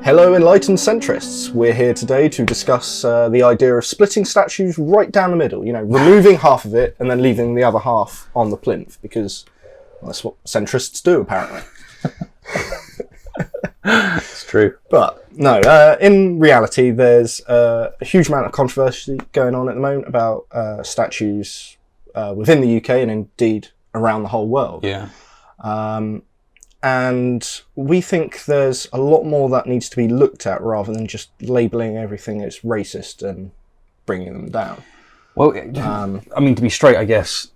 Hello Enlightened centrists, we're here today to discuss the idea of splitting statues right down the middle, removing half of it and then leaving the other half on the plinth, because that's what centrists do apparently. It's true. But no, in reality there's a huge amount of controversy going on at the moment about statues within the UK and indeed around the whole world. Yeah. And we think there's a lot more that needs to be looked at rather than just labelling everything as racist and bringing them down. Well, I mean, to be straight, I guess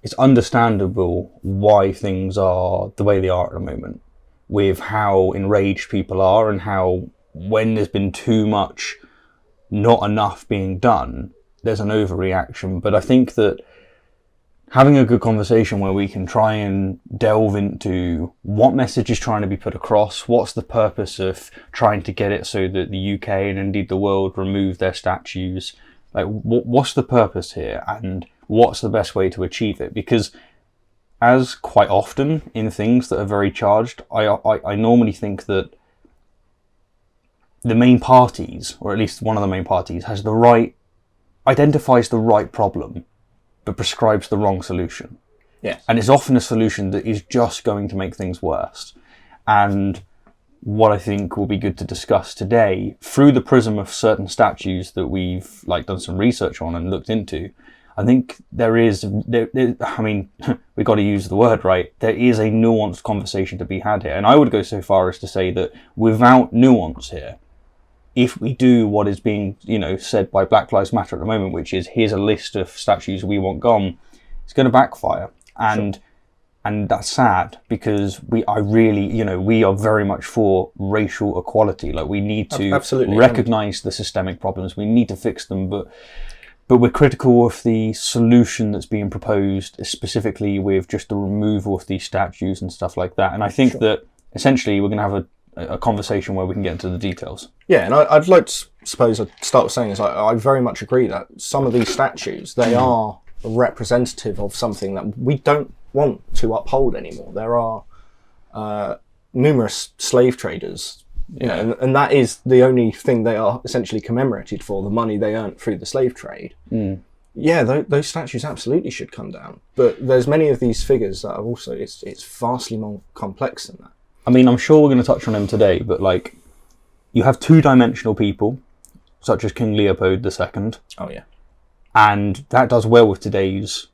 it's understandable why things are the way they are at the moment, with how enraged people are and how when there's been too much, not enough being done, there's an overreaction. But I think that having a good conversation where we can try and delve into what message is trying to be put across, what's the purpose of trying to get it so that the UK and indeed the world remove their statues, like what's the purpose here and what's the best way to achieve it? Because as quite often in things that are very charged, I normally think that the main parties, or at least one of the main parties, identifies the right problem but prescribes the wrong solution. Yes. And it's often a solution that is just going to make things worse. And what I think will be good to discuss today, through the prism of certain statues that we've done some research on and looked into, I think there is, I mean, we've got to use the word right, there is a nuanced conversation to be had here. And I would go so far as to say that without nuance here, if we do what is being, said by Black Lives Matter at the moment, which is here's a list of statues we want gone, it's going to backfire. And Sure. And that's sad because we are very much for racial equality. Like we need to Absolutely. recognize the systemic problems. We need to fix them, but we're critical of the solution that's being proposed, specifically with just the removal of these statues and stuff like that. And I think that essentially we're going to have a conversation where we can get into the details. Yeah, and I'd like to start with saying is I very much agree that some of these statues, they are representative of something that we don't want to uphold anymore. There are numerous slave traders, and that is the only thing they are essentially commemorated for, the money they earned through the slave trade. Yeah, those statues absolutely should come down. But there's many of these figures that are also, it's vastly more complex than that. I mean, I'm sure we're going to touch on them today, but you have two-dimensional people, such as King Leopold II. Oh, yeah. And that does well with today's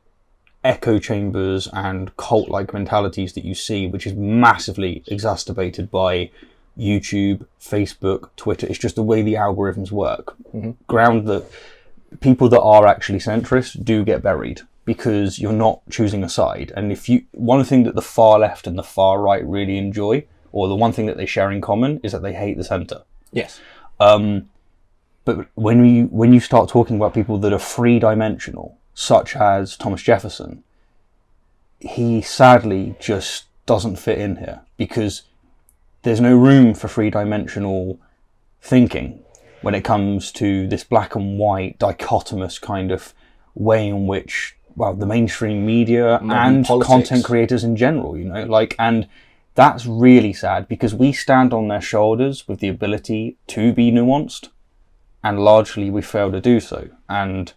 echo chambers and cult-like mentalities that you see, which is massively exacerbated by YouTube, Facebook, Twitter. It's just the way the algorithms work. Mm-hmm. Ground that people that are actually centrist do get buried, because you're not choosing a side. And one thing that the far left and the far right really enjoy, or the one thing that they share in common, is that they hate the centre. Yes. But when you start talking about people that are three-dimensional, such as Thomas Jefferson, he sadly just doesn't fit in here, because there's no room for three-dimensional thinking when it comes to this black and white dichotomous kind of way in which the mainstream media and politics. Content creators in general, and that's really sad, because we stand on their shoulders with the ability to be nuanced, and largely we fail to do so. And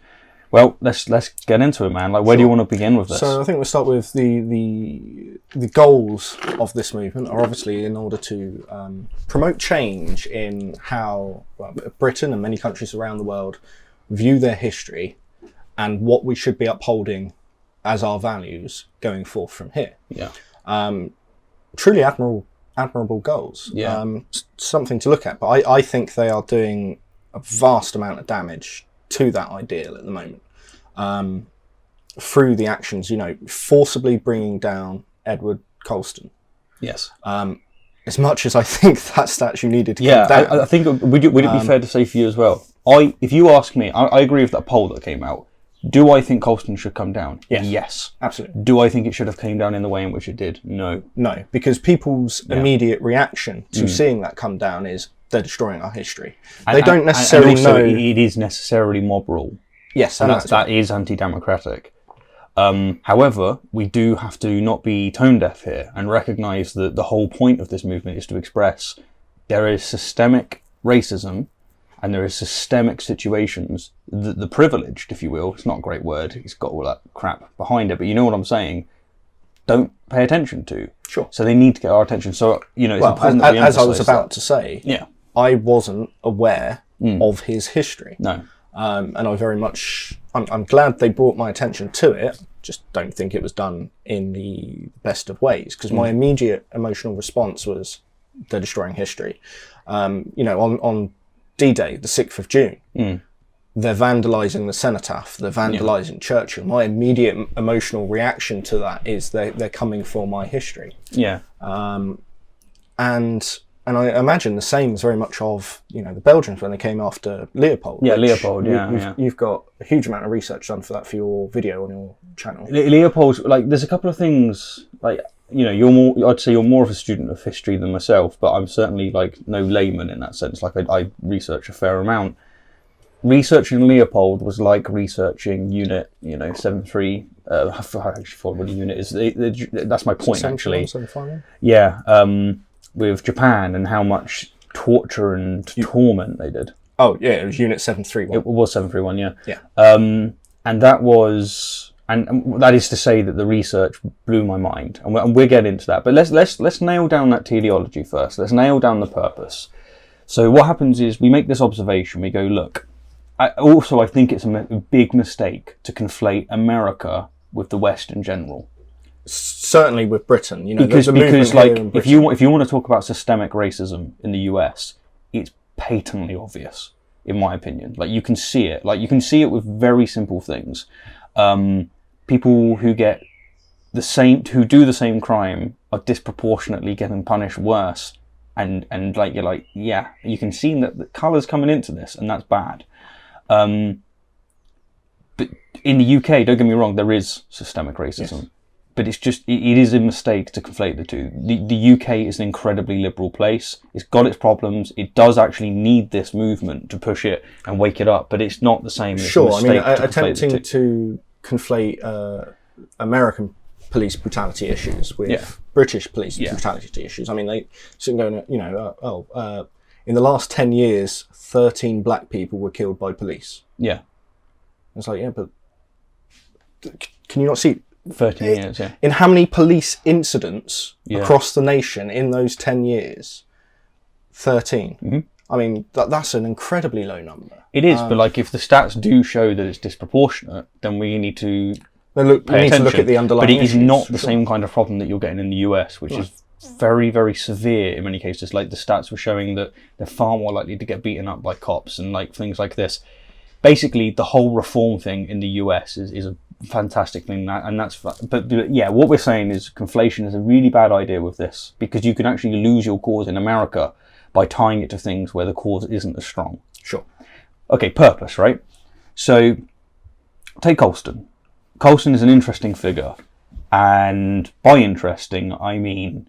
let's get into it, man. Where do you want to begin with this? So I think we'll start with the goals of this movement are obviously in order to promote change in how Britain and many countries around the world view their history and what we should be upholding as our values going forth from here. Yeah. Truly admirable goals. Yeah. Something to look at. But I think they are doing a vast amount of damage to that ideal at the moment. Through the actions, forcibly bringing down Edward Colston. Yes. As much as I think that statue needed to come down. I think, would it be fair to say for you as well? If you ask me, I agree with that poll that came out. Do I think Colston should come down? Yes. Absolutely. Do I think it should have came down in the way in which it did? No. No, because people's immediate reaction to seeing that come down is they're destroying our history. They don't necessarily and also know. It is necessarily mob rule. Yes, And that is anti-democratic. However, we do have to not be tone deaf here and recognise that the whole point of this movement is to express there is systemic racism and there is systemic situations that the privileged, if you will, it's not a great word, it's got all that crap behind it, but you know what I'm saying, don't pay attention to. Sure. So they need to get our attention. So, you know, it's Well, important that we as I was emphasise about that. to say, Yeah. I wasn't aware of his history. No. And I very much, I'm glad they brought my attention to it, just don't think it was done in the best of ways, because my immediate emotional response was, they're destroying history. You know, on D-Day, the 6th of June, they're vandalising the cenotaph, they're vandalising Churchill. My immediate emotional reaction to that is they're coming for my history. Yeah. And I imagine the same is very much of, you know, the Belgians when they came after Leopold. Yeah, which Leopold, you've got a huge amount of research done for that for your video on your channel. Leopold, like, there's a couple of things, like, you know, I'd say you're more of a student of history than myself, but I'm certainly, like, no layman in that sense. Like, I research a fair amount. Researching Leopold was like researching Unit, you know, 7.3. I actually forgot what a unit is. That's my point, actually. 7.5? Yeah, with Japan and how much torture and torment they did. Oh, yeah, it was Unit 731. It was 731, yeah. Yeah. And that was, and that is to say that the research blew my mind, and we'll get into that. But let's nail down that teleology first. Let's nail down the purpose. So what happens is we make this observation. We go, look. I think it's a big mistake to conflate America with the West in general. Certainly with Britain, you know, because like if you want to talk about systemic racism in the US, it's patently obvious, in my opinion. Like you can see it. Like you can see it with very simple things. People who do the same crime are disproportionately getting punished worse, and like you're like, yeah, you can see that the colour's coming into this, and that's bad. But in the UK, don't get me wrong, there is systemic racism. Yes. But it's just, it is a mistake to conflate the two. The UK is an incredibly liberal place. It's got its problems. It does actually need this movement to push it and wake it up, but it's not the same. Sure, I mean, attempting to conflate American police brutality issues with British police brutality issues. I mean, they sit going, you know, in the last 10 years, 13 black people were killed by police. Yeah. It's like, yeah, but can you not see? 13 years, yeah. In how many police incidents across the nation in those 10 years? 13. Mm-hmm. I mean, that's an incredibly low number. It is, but like if the stats do show that it's disproportionate, then we need to pay attention. To look at the underlying But it is issues, not the same kind of problem that you're getting in the US, which is very, very severe in many cases. Like the stats were showing that they're far more likely to get beaten up by cops and like things like this. Basically, the whole reform thing in the US is a fantastic thing, and that's. But yeah, what we're saying is conflation is a really bad idea with this, because you can actually lose your cause in America by tying it to things where the cause isn't as strong. Sure. Okay, purpose, right? So take Colston. Colston is an interesting figure, and by interesting, I mean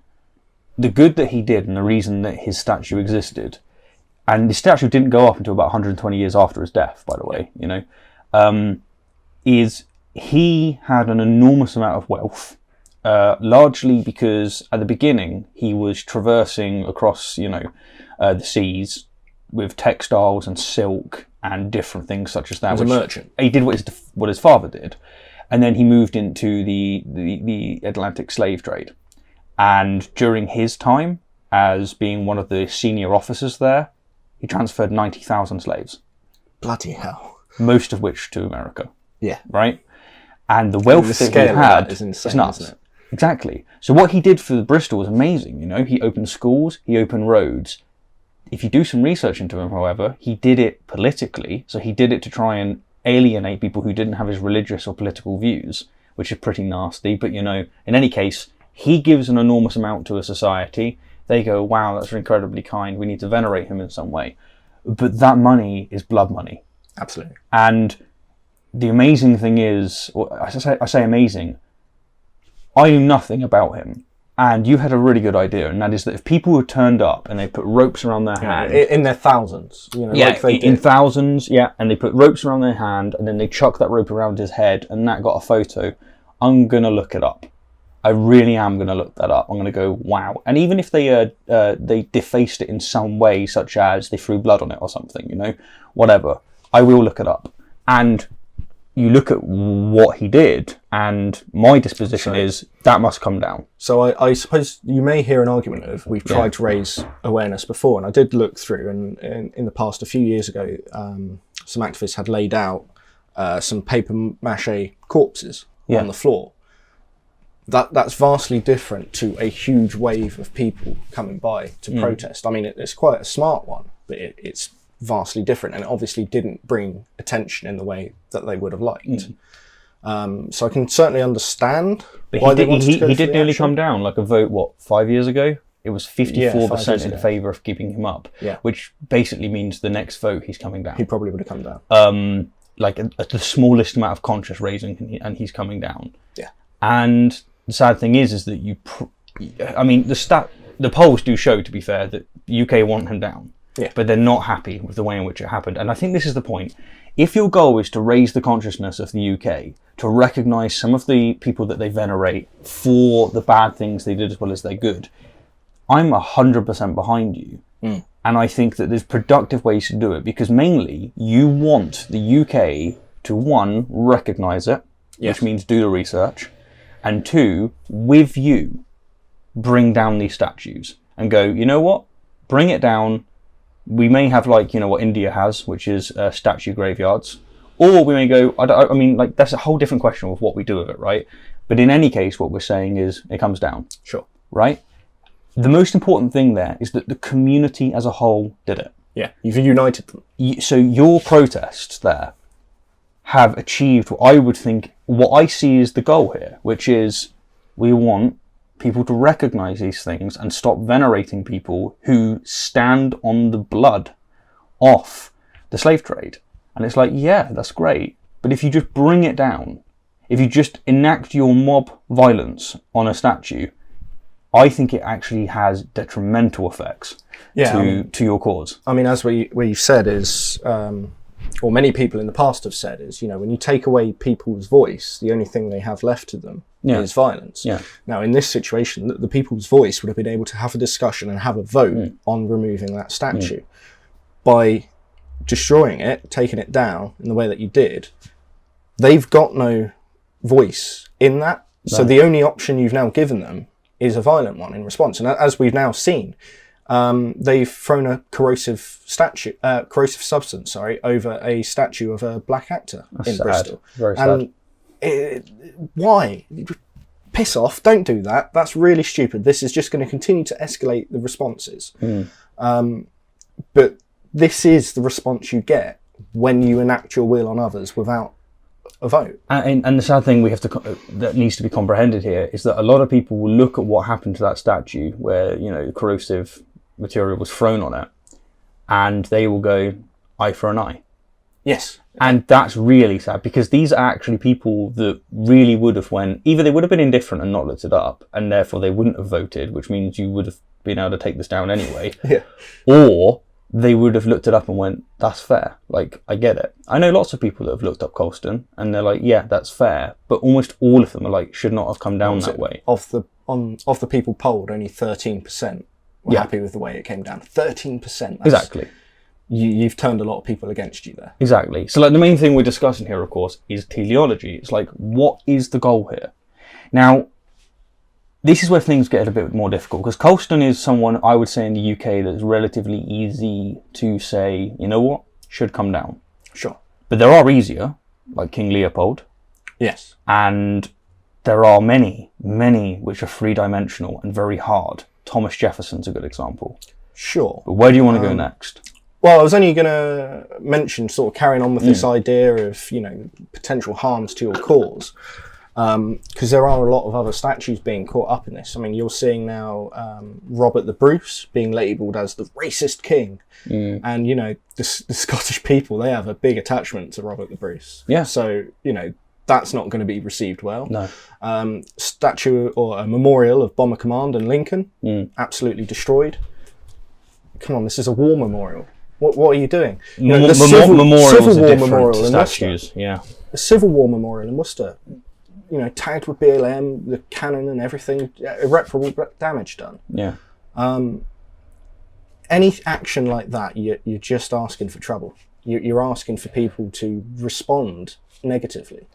the good that he did and the reason that his statue existed. And the statue didn't go up until about 120 years after his death, by the way, you know, is he had an enormous amount of wealth, largely because at the beginning he was traversing across, you know, the seas with textiles and silk and different things such as that. As a merchant. He did what his father did. And then he moved into the Atlantic slave trade. And during his time as being one of the senior officers there, he transferred 90,000 slaves. Bloody hell. Most of which to America. Yeah. Right? And the wealth that he had is insane, is nuts. isn't it? Exactly. So what he did for Bristol was amazing. You know, he opened schools, he opened roads. If you do some research into him, however, he did it politically. So he did it to try and alienate people who didn't have his religious or political views, which is pretty nasty. But, you know, in any case, he gives an enormous amount to a society. They go, wow, that's incredibly kind. We need to venerate him in some way. But that money is blood money. Absolutely. And the amazing thing is, I say amazing, I knew nothing about him. And you had a really good idea, and that is that if people were turned up and they put ropes around their hand... In their thousands. You know, like they in thousands, yeah. And they put ropes around their hand, and then they chuck that rope around his head, and that got a photo. I'm going to look it up. I really am going to look that up. I'm going to go, wow. And even if they defaced it in some way, such as they threw blood on it or something, you know, whatever, I will look it up. And you look at what he did, and my disposition is that must come down. So I suppose you may hear an argument of we've tried to raise awareness before, and I did look through, and in the past, a few years ago, some activists had laid out some paper mache corpses on the floor. That's vastly different to a huge wave of people coming by to protest. I mean, it's quite a smart one, but it's vastly different, and it obviously didn't bring attention in the way that they would have liked. So I can certainly understand why they wanted to go he for did the nearly action. come down, like a vote, 5 years ago? It was 54% in favour of keeping him up, which basically means the next vote he's coming down. He probably would have come down. Like the smallest amount of conscious raising, and he's coming down. Yeah. And the sad thing is that the polls do show, to be fair, that the UK want him down. Yeah. But they're not happy with the way in which it happened. And I think this is the point. If your goal is to raise the consciousness of the UK, to recognise some of the people that they venerate for the bad things they did as well as their good, I'm 100% behind you. And I think that there's productive ways to do it, because mainly you want the UK to, one, recognise it, which means do the research, and two, with you, bring down these statues and go, you know what, bring it down. We may have, like, you know, what India has, which is statue graveyards, or we may go, I mean, like, that's a whole different question of what we do with it, right? But in any case, what we're saying is it comes down. Sure. Right? The most important thing there is that the community as a whole did it. Yeah, you've united them. So your protests there have achieved what I see is the goal here, which is we want people to recognise these things and stop venerating people who stand on the blood off the slave trade. And it's like, yeah, that's great. But if you just bring it down, if you just enact your mob violence on a statue, I think it actually has detrimental effects to your cause. I mean, as we've said is, or many people in the past have said is, you know, when you take away people's voice, the only thing they have left to them is violence. Yeah. Now, in this situation, the people's voice would have been able to have a discussion and have a vote on removing that statue. By destroying it, taking it down in the way that you did, they've got no voice in that. No. So the only option you've now given them is a violent one in response. And as we've now seen, they've thrown a corrosive substance, over a statue of a black actor in Bristol. Very sad. Why? Piss off! Don't do that. That's really stupid. This is just going to continue to escalate the responses. But this is the response you get when you enact your will on others without a vote. And the sad thing that needs to be comprehended here is that a lot of people will look at what happened to that statue, where, you know, corrosive material was thrown on it, and they will go, eye for an eye. Yes. And that's really sad, because these are actually people that really would have either they would have been indifferent and not looked it up, and therefore they wouldn't have voted, which means you would have been able to take this down anyway. Yeah. Or they would have looked it up and went, that's fair. Like, I get it. I know lots of people that have looked up Colston and they're like, yeah, that's fair. But almost all of them are like, should not have come down that way. Of the people polled, only 13% were happy with the way it came down. 13%. Exactly. You've turned a lot of people against you there. Exactly. So, like, the main thing we're discussing here, of course, is teleology. It's like, what is the goal here? Now, this is where things get a bit more difficult, because Colston is someone, I would say, in the UK that's relatively easy to say, you know what, should come down. Sure. But there are easier, like King Leopold. Yes. And there are many, many which are three-dimensional and very hard. Thomas Jefferson's a good example. Sure. But where do you want to go next? Well, I was only going to mention, sort of carrying on with this idea of, you know, potential harms to your cause. Because there are a lot of other statues being caught up in this. I mean, you're seeing now Robert the Bruce being labelled as the racist king. And, you know, the Scottish people, they have a big attachment to Robert the Bruce. Yeah. So, you know, that's not going to be received well. No. Statue or a memorial of Bomber Command and Lincoln, absolutely destroyed. Come on, this is a war memorial. What are you doing? You know, the memorials Civil are War different memorial in statues. Worcester. Yeah. The Civil War memorial in Worcester. tagged with BLM, the cannon and everything, irreparable damage done. Yeah. Any action like that, you're just asking for trouble. You're asking for people to respond negatively.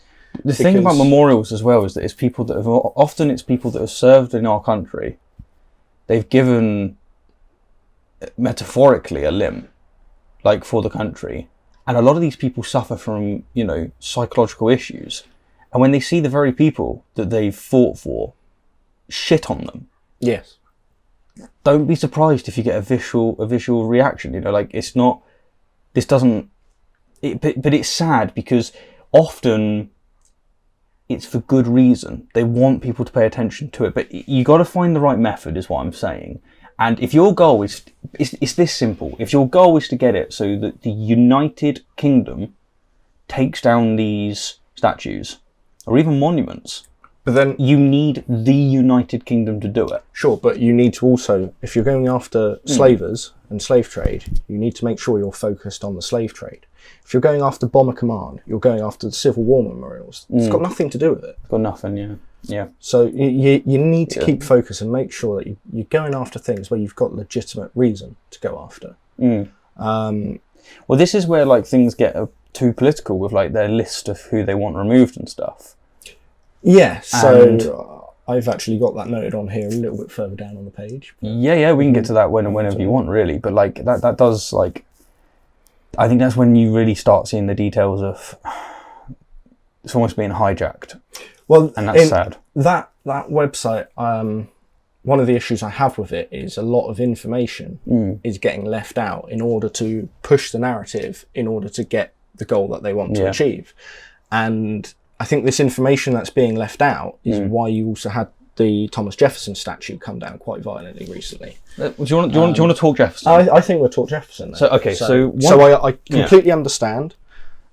The thing about memorials as well is that it's people that have served in our country. They've given, metaphorically, a limb, like, for the country. And a lot of these people suffer from, psychological issues. And when they see the very people that they've fought for shit on them. Yes. Don't be surprised if you get a visual reaction. It's not, this doesn't, but it's sad because often it's for good reason. They want people to pay attention to it, but you got to find the right method, is what I'm saying. And if your goal it's this simple. If your goal is to get it so that the United Kingdom takes down these statues or even monuments, but then you need the United Kingdom to do it. Sure, but you need to also, if you're going after slavers and slave trade, you need to make sure you're focused on the slave trade. If you're going after Bomber Command, you're going after the Civil War memorials. It's got nothing to do with it. It's got nothing, yeah. So you need to keep focus and make sure that you're going after things where you've got legitimate reason to go after. Well, this is where things get too political with their list of who they want removed and stuff. Yeah, so I've actually got that noted on here a little bit further down on the page. Yeah, we can get to that whenever you want, really. But that does I think that's when you really start seeing the details of it's almost being hijacked. Well, and that's sad. That website, one of the issues I have with it is a lot of information is getting left out in order to push the narrative, in order to get the goal that they want to achieve. And I think this information that's being left out is why you also had the Thomas Jefferson statue come down quite violently recently. Do you want to talk Jefferson? I think we'll talk Jefferson then. So I completely understand.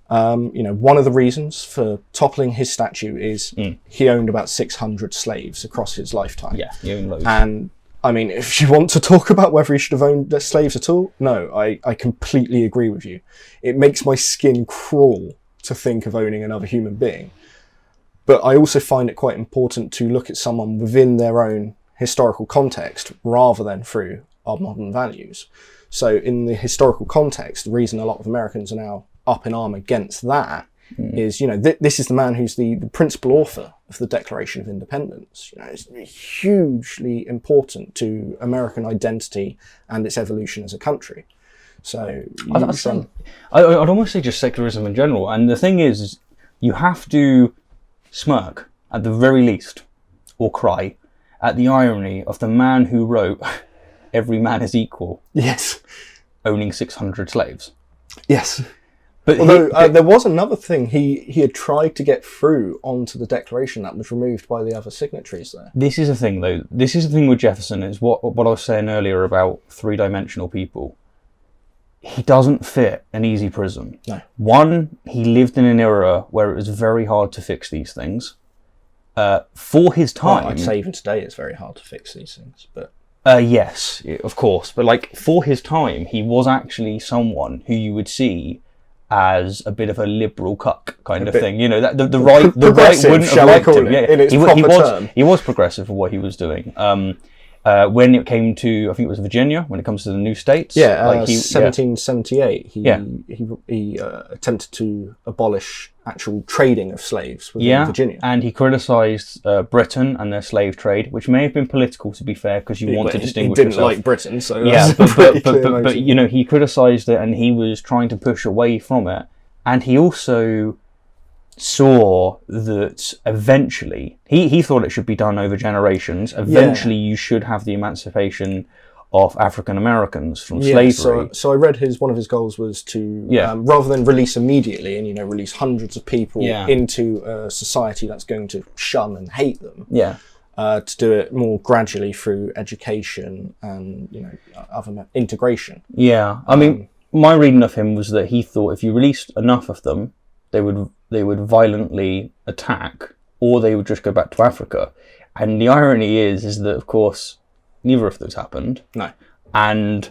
One of the reasons for toppling his statue is he owned about 600 slaves across his lifetime. Yeah, he owned loads. And I mean, if you want to talk about whether he should have owned the slaves at all, no, I completely agree with you. It makes my skin crawl to think of owning another human being. But I also find it quite important to look at someone within their own historical context rather than through our modern values. So in the historical context, the reason a lot of Americans are now up in arm against that is, this is the man who's the principal author of the Declaration of Independence. It's hugely important to American identity and its evolution as a country. So I'd almost say just secularism in general. And the thing is you have to smirk at the very least, or cry at the irony of the man who wrote "Every man is equal." Yes, owning 600 slaves. Yes. But although there was another thing he had tried to get through onto the Declaration that was removed by the other signatories there. This is the thing, though. This is the thing with Jefferson, is what I was saying earlier about three-dimensional people. He doesn't fit an easy prism. No. One, he lived in an era where it was very hard to fix these things. For his time... Well, I'd say even today it's very hard to fix these things, but... Yes, of course. But for his time, he was actually someone who you would see as a bit of a liberal cuck kind of thing. That the right wouldn't have liked him. Yeah, in its proper term. He was progressive for what he was doing. When it came to, I think it was Virginia, when it comes to the new states. 1778, he attempted to abolish actual trading of slaves within Virginia. And he criticised Britain and their slave trade, which may have been political, to be fair, because you want to distinguish yourself. He didn't like Britain, so but he criticised it, and he was trying to push away from it. And he also saw that eventually he thought it should be done over generations. Eventually you should have the emancipation of African Americans from slavery. So I read one of his goals was to rather than release immediately and release hundreds of people into a society that's going to shun and hate them, to do it more gradually through education and other integration. I mean, my reading of him was that he thought if you released enough of them, they would violently attack, or they would just go back to Africa. And the irony is that, of course, neither of those happened. No. And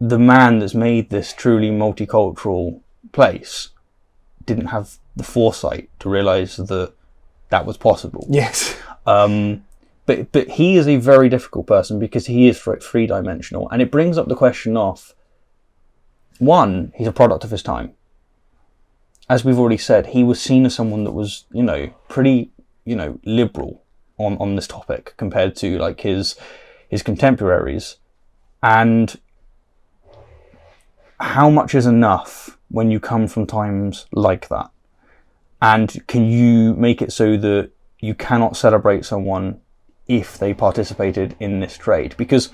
the man that's made this truly multicultural place didn't have the foresight to realise that that was possible. Yes. But he is a very difficult person because he is three-dimensional, and it brings up the question of, one, he's a product of his time. As we've already said, he was seen as someone that was, pretty, liberal on this topic compared to like his contemporaries. And how much is enough when you come from times like that? And can you make it so that you cannot celebrate someone if they participated in this trade? Because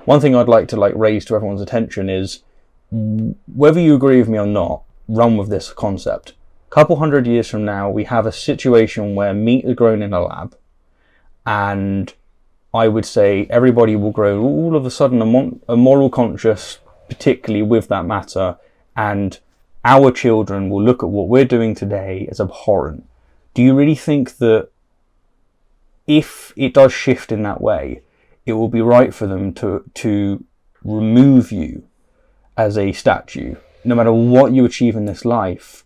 one thing I'd like to raise to everyone's attention is, whether you agree with me or not, run with this concept. A couple hundred years from now, we have a situation where meat is grown in a lab, and I would say everybody will grow all of a sudden a moral conscience, particularly with that matter, and our children will look at what we're doing today as abhorrent. Do you really think that if it does shift in that way, it will be right for them to remove you as a statue, no matter what you achieve in this life,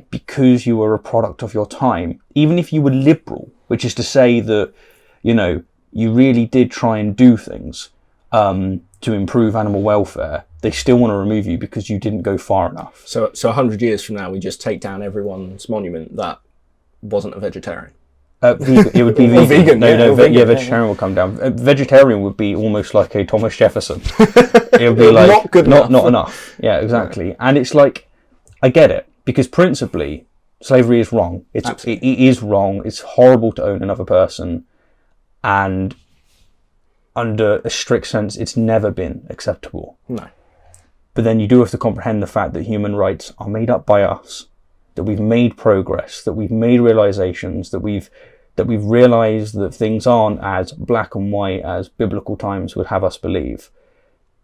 because you were a product of your time? Even if you were liberal, which is to say that, you really did try and do things to improve animal welfare, they still want to remove you because you didn't go far enough. So 100 years from now, we just take down everyone's monument that wasn't a vegetarian. It would be vegan. Vegan. Vegetarian will come down. Vegetarian would be almost like a Thomas Jefferson. It would be like not enough. Yeah, exactly. And it's like, I get it, because principally slavery is wrong. It is wrong. It's horrible to own another person, and under a strict sense, it's never been acceptable. No. But then you do have to comprehend the fact that human rights are made up by us, that we've made progress, that we've made realizations, that we've realized that things aren't as black and white as biblical times would have us believe.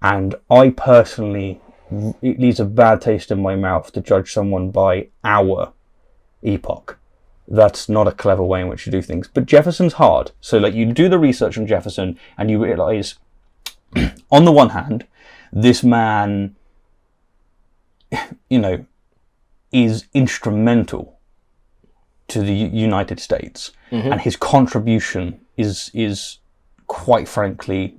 And I personally, it leaves a bad taste in my mouth to judge someone by our epoch. That's not a clever way in which to do things. But Jefferson's hard. So you do the research on Jefferson and you realize, on the one hand, this man, is instrumental to the United States, and his contribution is quite frankly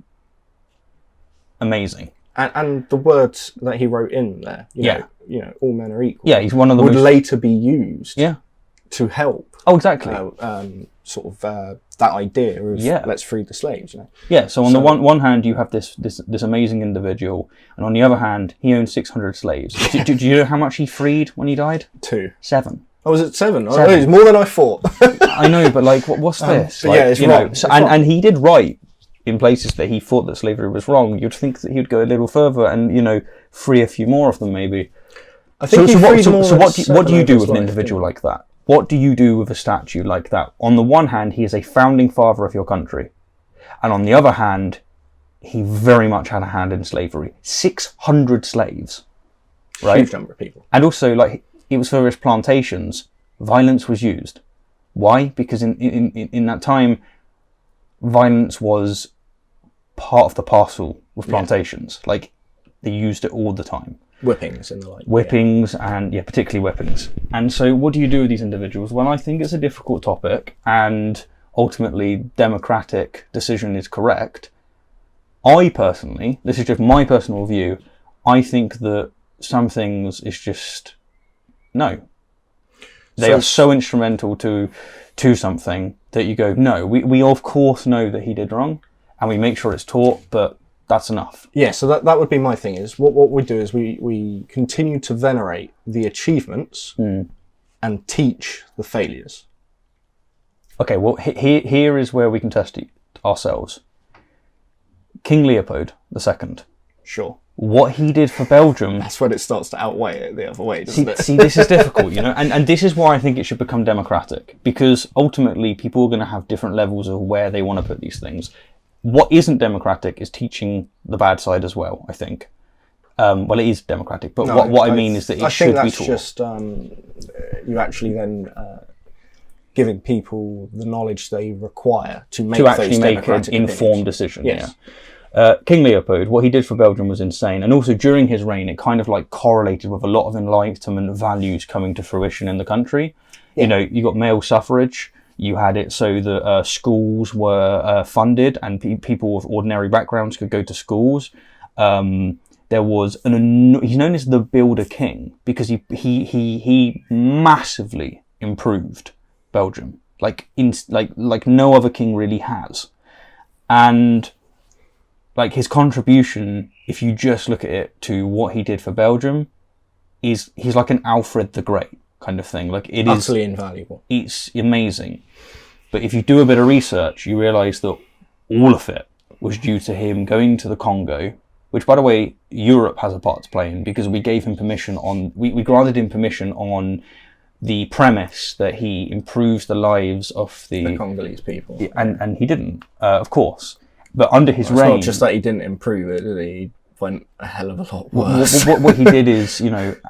amazing. And the words that he wrote in there, all men are equal. Yeah, he's one of the would later be used. Yeah. To help. Oh, exactly. That idea of let's free the slaves. Yeah. So on the one hand, you have this amazing individual, and on the other hand, he owned 600 slaves. do you know how much he freed when he died? 2. 7. Oh, was it 7? 7. Oh, it's more than I thought. I know, but what's this? It's wrong. And he did write in places that he thought that slavery was wrong. You'd think that he'd go a little further and free a few more of them, maybe. I think what do you do with an individual like that? What do you do with a statue like that? On the one hand, he is a founding father of your country. And on the other hand, he very much had a hand in slavery. 600 slaves. Right? Huge number of people. And also, it was for his plantations. Violence was used. Why? Because in that time, violence was part of the parcel with plantations. They used it all the time. Whippings and the like. Whippings and particularly whippings. And so what do you do with these individuals? Well, I think it's a difficult topic, and ultimately democratic decision is correct. I personally, this is just my personal view, I think that some things is just no. They are so instrumental to something that you go, no, we of course know that he did wrong, and we make sure it's taught, but that's enough. Yeah, so that would be my thing, is what we do is we continue to venerate the achievements and teach the failures. Okay, well, here is where we can test ourselves. King Leopold II. Sure. What he did for Belgium... That's when it starts to outweigh it the other way, doesn't it? See, this is difficult, and this is why I think it should become democratic, because ultimately people are going to have different levels of where they want to put these things. What isn't democratic is teaching the bad side as well, I think. Well, it is democratic, but what I mean is that it should be taught. I think that's just you actually then giving people the knowledge they require to make an informed decision. Yes. Yeah. King Leopold, what he did for Belgium was insane, and also during his reign, it kind of correlated with a lot of Enlightenment values coming to fruition in the country. Yeah. You got male suffrage. You had it so that schools were funded and people with ordinary backgrounds could go to schools. There was he's known as the Builder King because he massively improved Belgium, like no other king really has. And like his contribution, if you just look at it to what he did for Belgium, he's like an Alfred the Great kind of thing. Like it is utterly invaluable. It's amazing. But if you do a bit of research, you realise that all of it was due to him going to the Congo, which, by the way, Europe has a part to play in because we gave him permission we granted him permission on the premise that he improves the lives of the Congolese people. And he didn't, of course. But under his reign... It's not just that he didn't improve it, did he? He went a hell of a lot worse. What he did is,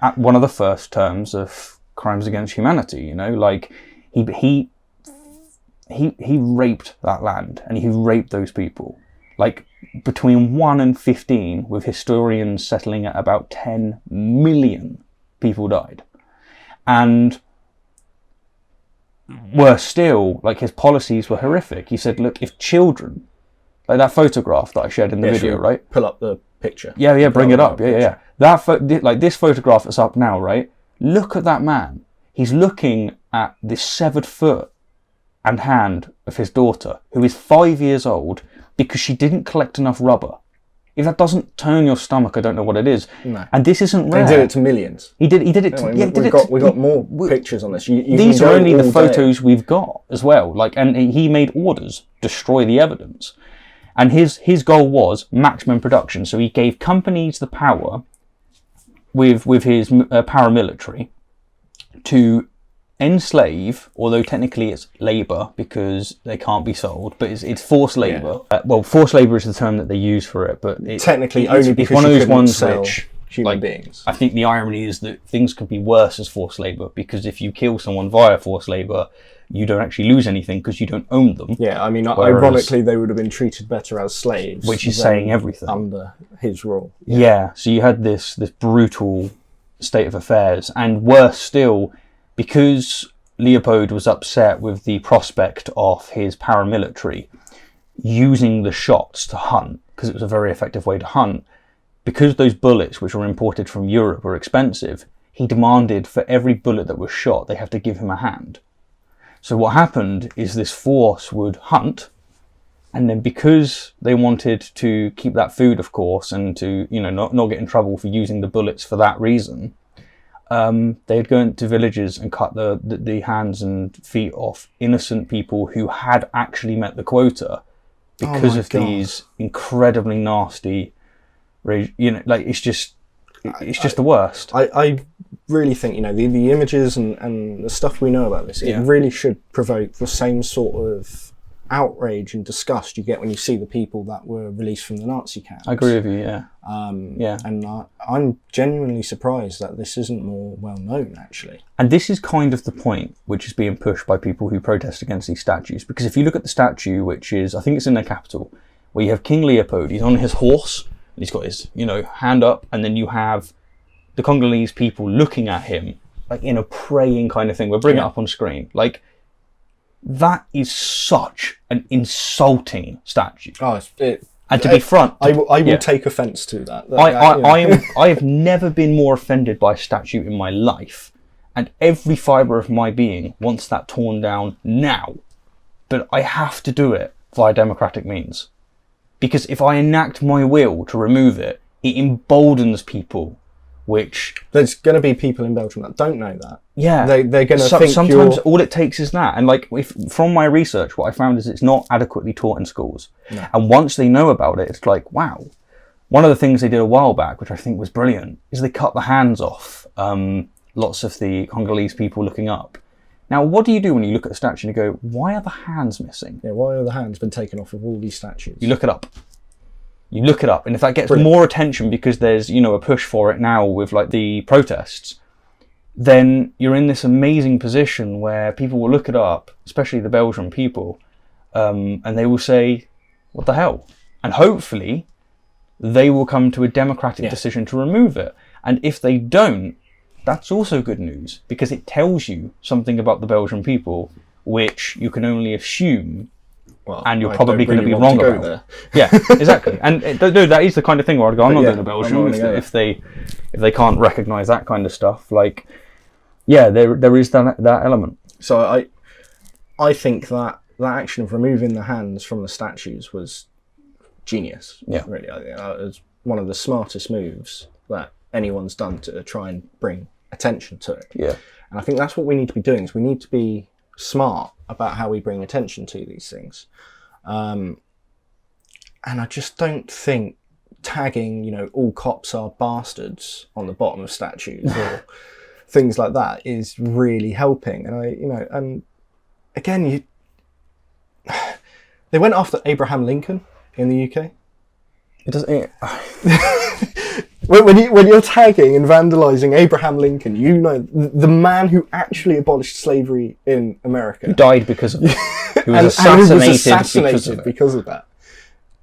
at one of the first terms of crimes against humanity, like he raped that land and he raped those people. Like between 1 and 15, with historians settling at about 10 million people died. And worse still, like his policies were horrific. He said, look, if children, like that photograph that I shared in the video, right? Pull up the picture. Yeah, bring it up. Yeah. Like this photograph that's up now, right? Look at that man. He's looking at this severed foot and hand of his daughter, who is 5 years old, because she didn't collect enough rubber. If that doesn't turn your stomach, I don't know what it is. No. And this isn't rare. He did it to millions. He did it to... We got more pictures on this. These are only the photos we've got as well. Like, and he made orders, destroy the evidence. And his goal was maximum production. So he gave companies the power with his paramilitary to enslave, although technically it's labour because they can't be sold, but it's forced labour. Yeah. Forced labour is the term that they use for it, but technically only because it's one of those ones sell which human beings. I think the irony is that things could be worse as forced labour, because if you kill someone via forced labour, you don't actually lose anything because you don't own them. Yeah, I mean, ironically, they would have been treated better as slaves, which is saying everything under his rule. Yeah, so you had this brutal state of affairs, and worse still, because Leopold was upset with the prospect of his paramilitary using the shots to hunt, because it was a very effective way to hunt, because those bullets, which were imported from Europe, were expensive, he demanded for every bullet that was shot, they have to give him a hand. So what happened is this force would hunt, and then because they wanted to keep that food, of course, and to not get in trouble for using the bullets for that reason, they'd go into villages and cut the hands and feet off innocent people who had actually met the quota because of these incredibly nasty, it's just the worst. I really think, the images and the stuff we know about this, it really should provoke the same sort of outrage and disgust you get when you see the people that were released from the Nazi camps. I agree with you, yeah. And I'm genuinely surprised that this isn't more well known, actually. And this is kind of the point which is being pushed by people who protest against these statues, because if you look at the statue, which is, I think it's in their capital, where you have King Leopold, he's on his horse, and he's got his, hand up, and then you have the Congolese people looking at him, like in a praying kind of thing. We'll bring it up on screen. Like, that is such an insulting statue. And to be front, I will take offence to that. I have never been more offended by a statue in my life, and every fibre of my being wants that torn down now. But I have to do it via democratic means, because if I enact my will to remove it, it emboldens people. Which there's going to be people in Belgium that don't know that. Yeah, they're going to think sometimes all it takes is that. And like, from my research, what I found is it's not adequately taught in schools. No. And once they know about it, it's like, wow. One of the things they did a while back, which I think was brilliant, is they cut the hands off lots of the Congolese people looking up. Now, what do you do when you look at a statue and you go, why are the hands missing? Yeah, why are the hands been taken off of all these statues? You look it up. And if that gets more attention because there's, a push for it now with like the protests, then you're in this amazing position where people will look it up, especially the Belgian people, and they will say, what the hell? And hopefully they will come to a democratic decision to remove it. And if they don't, that's also good news, because it tells you something about the Belgian people, which you can only assume, Well, and you're I probably don't going to be really wrong want to go about. there. Yeah, exactly. And no, that is the kind of thing where I'd go, I'm not yeah, going to Belgium I'm not gonna if they can't recognise that kind of stuff. Like, yeah, there is that element. So I think that action of removing the hands from the statues was genius. Yeah. Really, I think that was one of the smartest moves that anyone's done to try and bring attention to it. Yeah. And I think that's what we need to be doing. Is we need to be smart about how we bring attention to these things. And I just don't think tagging, all cops are bastards on the bottom of statues or things like that is really helping. And and again, they went after Abraham Lincoln in the UK. It doesn't. When you're tagging and vandalising Abraham Lincoln, the man who actually abolished slavery in America. Who died because of it. He was and assassinated because of that.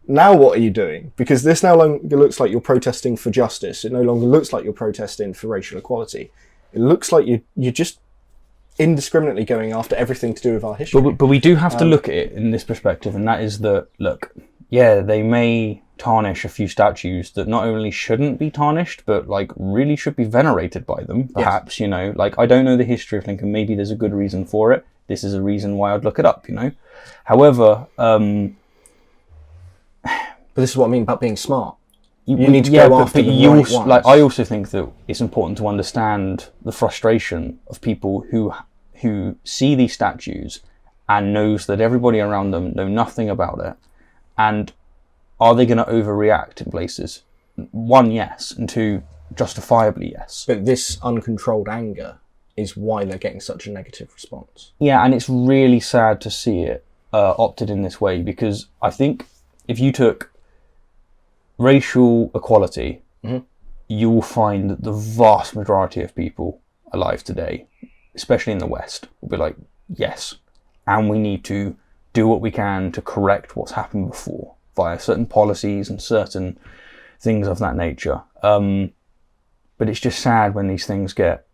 Now what are you doing? Because this no longer looks like you're protesting for justice. It no longer looks like you're protesting for racial equality. It looks like you're just indiscriminately going after everything to do with our history. But we do have to look at it in this perspective, and that is that, look, yeah, they may tarnish a few statues that not only shouldn't be tarnished, but like really should be venerated by them, perhaps. Yes. Like, I don't know the history of Lincoln. Maybe there's a good reason for it. This is a reason why I'd look it up, However, but this is what I mean about being smart. You need to go after the right ones. Like, I also think that it's important to understand the frustration of people who see these statues and knows that everybody around them know nothing about it. And are they going to overreact in places? One, yes, and two, justifiably yes. But this uncontrolled anger is why they're getting such a negative response. Yeah, and it's really sad to see it opted in this way, because I think if you took racial equality, you will find that the vast majority of people alive today, especially in the West, will be like, yes, and we need to do what we can to correct what's happened before via certain policies and certain things of that nature. But it's just sad when these things get,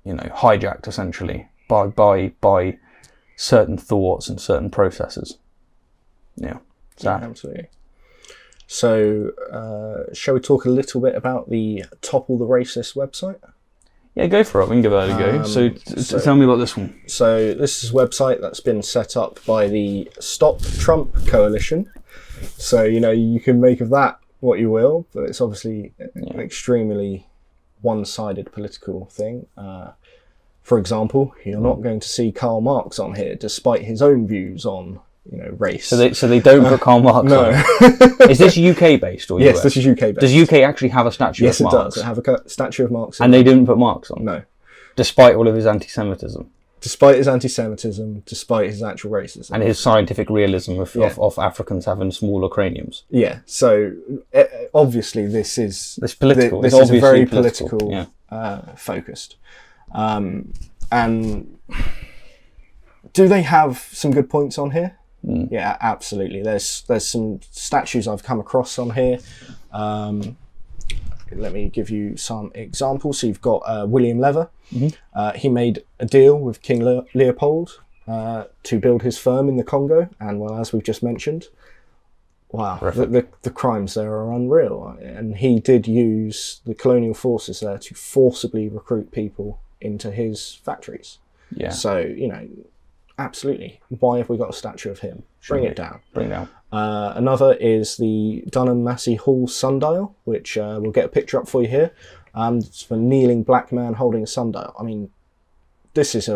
hijacked essentially by certain thoughts and certain processes. Yeah, sad. Yeah, absolutely. So, shall we talk a little bit about the Topple the Racist website? Yeah, go for it. We can give that a go. So tell me about this one. So this is a website that's been set up by the Stop Trump Coalition. So, you can make of that what you will, but it's obviously an extremely one-sided political thing. For example, you're not going to see Karl Marx on here, despite his own views on race. So they don't put Karl Marx on. Is this UK based or US? Yes, this is UK based. Does UK actually have a statue of Marx? Yes, it does. It have a statue of Marx. And they didn't put Marx on? No. Despite all of his anti-Semitism? Despite his anti-Semitism, despite his actual racism. And his scientific realism of Africans having smaller craniums. Yeah, so obviously this is... It's political. This is very political focused. And do they have some good points on here? Yeah, absolutely. There's some statues I've come across on here. Let me give you some examples. So you've got William Lever. He made a deal with King Leopold to build his firm in the Congo. And well, as we've just mentioned, wow, the crimes there are unreal. And he did use the colonial forces there to forcibly recruit people into his factories. Yeah. So, absolutely. Why have we got a statue of him? Bring it down. Another is the Dunham Massey Hall sundial, which we'll get a picture up for you here. It's a kneeling black man holding a sundial. I mean, this is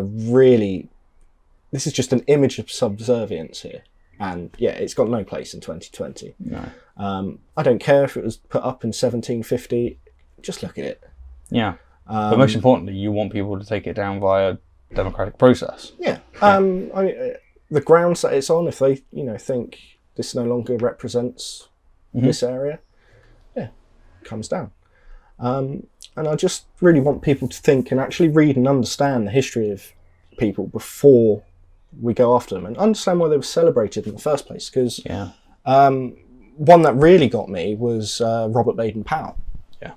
just an image of subservience here. And yeah, it's got no place in 2020. No. I don't care if it was put up in 1750. Just look at it. Yeah. But most importantly, you want people to take it down via democratic process. Yeah. I mean, the grounds that it's on, if they, think this no longer represents this area, it comes down. And I just really want people to think and actually read and understand the history of people before we go after them and understand why they were celebrated in the first place. Because one that really got me was Robert Baden-Powell. Yeah.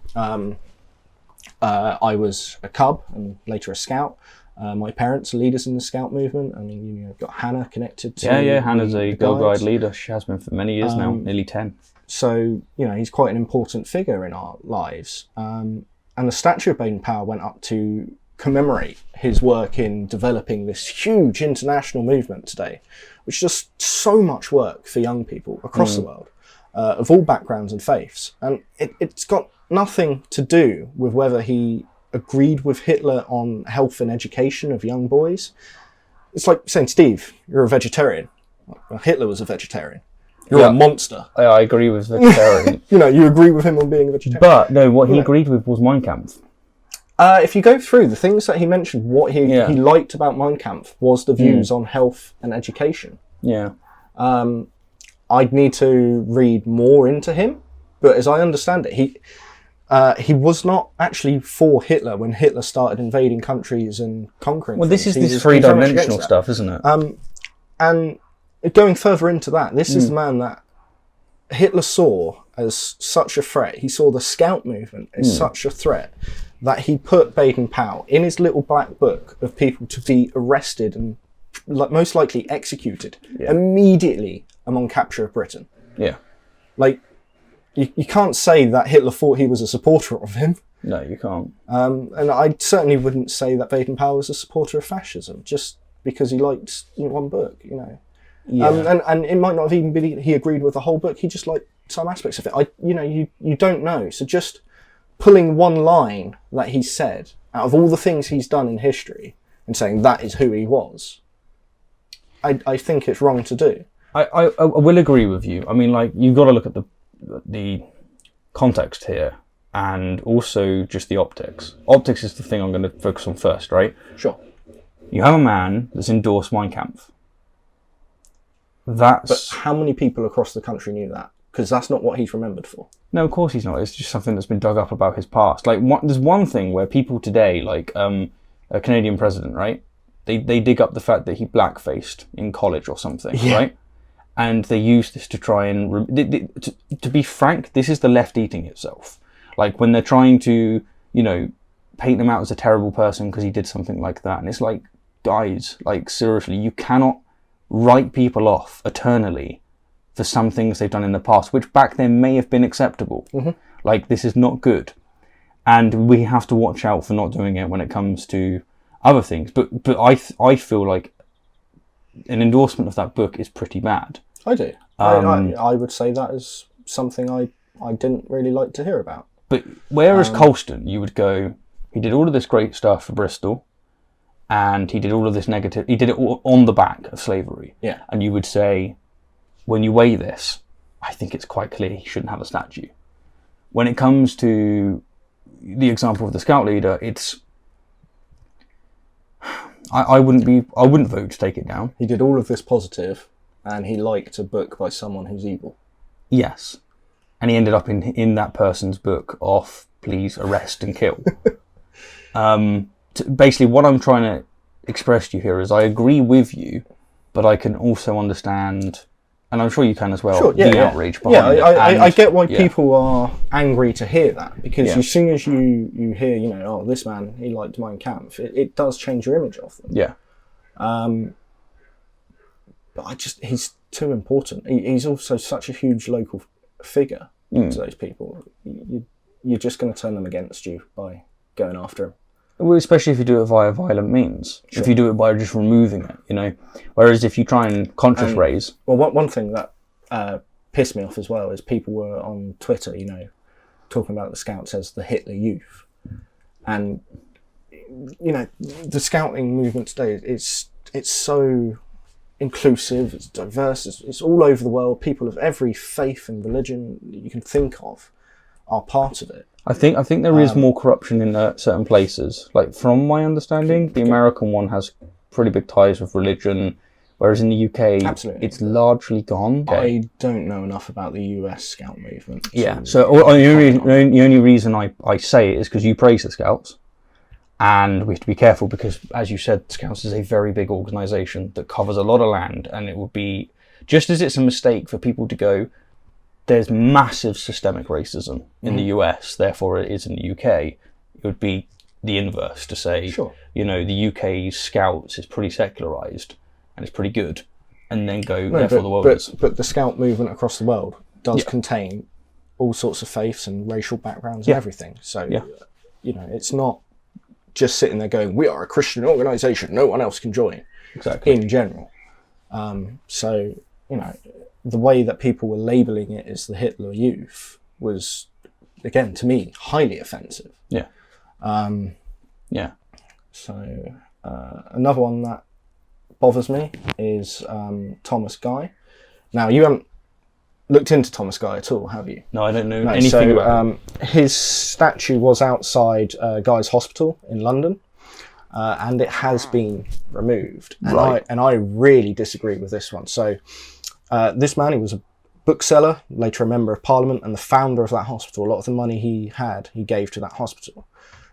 I was a cub and later a scout. My parents are leaders in the Scout movement. I mean, you've got Hannah connected to. Yeah. Hannah's a the Girl guides. Guide leader. She has been for many years now, nearly 10. So, he's quite an important figure in our lives. And the statue of Baden-Powell went up to commemorate his work in developing this huge international movement today, which does so much work for young people across the world, of all backgrounds and faiths. And it's got nothing to do with whether he agreed with Hitler on health and education of young boys. It's like saying, Steve, you're a vegetarian. Well, Hitler was a vegetarian. You're a monster. I agree with vegetarian. You agree with him on being a vegetarian. But no, what he agreed with was Mein Kampf. If you go through the things that he mentioned, what he liked about Mein Kampf was the views on health and education. Yeah. I'd need to read more into him, but as I understand it, he was not actually for Hitler when Hitler started invading countries and conquering. Well, this is things. this three-dimensional stuff, isn't it? And going further into that, this is the man that Hitler saw as such a threat. He saw the Scout movement as such a threat that he put Baden-Powell in his little black book of people to be arrested and most likely executed immediately upon capture of Britain. Yeah. Like, you can't say that Hitler thought he was a supporter of him. No, you can't. And I certainly wouldn't say that Baden-Powell was a supporter of fascism just because he liked one book, Yeah. And it might not have even been he agreed with the whole book. He just liked some aspects of it. You don't know. So just pulling one line that he said out of all the things he's done in history and saying that is who he was, I think it's wrong to do. I will agree with you. I mean, like, you've got to look at the context here and also just the optics. Optics is the thing I'm going to focus on first, right? Sure. You have a man that's endorsed Mein Kampf. But how many people across the country knew that? Because that's not what he's remembered for. No, of course he's not. It's just something that's been dug up about his past. Like, there's one thing where people today, like a Canadian president, right? They dig up the fact that he blackfaced in college or something, right? And they use this to try and... to be frank, this is the left eating itself. Like, when they're trying to, paint him out as a terrible person because he did something like that. And it's like, guys, like, seriously, you cannot write people off eternally for some things they've done in the past, which back then may have been acceptable. Like, this is not good. And we have to watch out for not doing it when it comes to other things. But I feel like an endorsement of that book is pretty bad. I do. I would say that is something I didn't really like to hear about. But whereas Colston, you would go, he did all of this great stuff for Bristol, and he did all of this negative, he did it all on the back of slavery. Yeah. And you would say, when you weigh this, I think it's quite clear he shouldn't have a statue. When it comes to the example of the Scout leader, it's... I wouldn't vote to take it down. He did all of this positive, and he liked a book by someone who's evil. Yes. And he ended up in that person's book of please arrest and kill. Basically, what I'm trying to express to you here is I agree with you, but I can also understand, and I'm sure you can as well, the outrage behind it. I get why people are angry to hear that, because as soon as you hear, oh, this man, he liked Mein Kampf, it does change your image of them. Yeah. But he's too important. He's also such a huge local figure to those people. You're just going to turn them against you by going after him. Well, especially if you do it via violent means. Sure. If you do it by just removing it, Whereas if you try and conscious raise... Well, one thing that pissed me off as well is people were on Twitter, talking about the Scouts as the Hitler Youth. And, the Scouting movement today, it's so inclusive, it's diverse, it's all over the world. People of every faith and religion you can think of are part of it. I think there is more corruption in certain places. Like, from my understanding, the American one has pretty big ties with religion, whereas in the UK, it's largely gone. I don't know enough about the US Scout movement. Yeah, so the only reason I say it is because you praise the Scouts, and we have to be careful because, as you said, Scouts is a very big organisation that covers a lot of land, and it would be, just as it's a mistake for people to go, there's massive systemic racism in the US, therefore it is in the UK. It would be the inverse, to say, Sure. you know, the UK's Scouts is pretty secularised and it's pretty good, and then go, No, therefore the world is. but the Scout movement across the world does contain all sorts of faiths and racial backgrounds and everything. So, you know, it's not just sitting there going, we are a Christian organisation, no one else can join. Exactly. In general. So, you know, the way that people were labelling it as the Hitler Youth was, again, to me, highly offensive. Yeah. So, another one that bothers me is Thomas Guy. Now, you haven't looked into Thomas Guy at all, have you? No, I don't know anything about him. His statue was outside Guy's Hospital in London, and it has been removed. And I really disagree with this one. So, this man, he was a bookseller, later a member of Parliament, and the founder of that hospital. A lot of the money he had, he gave to that hospital.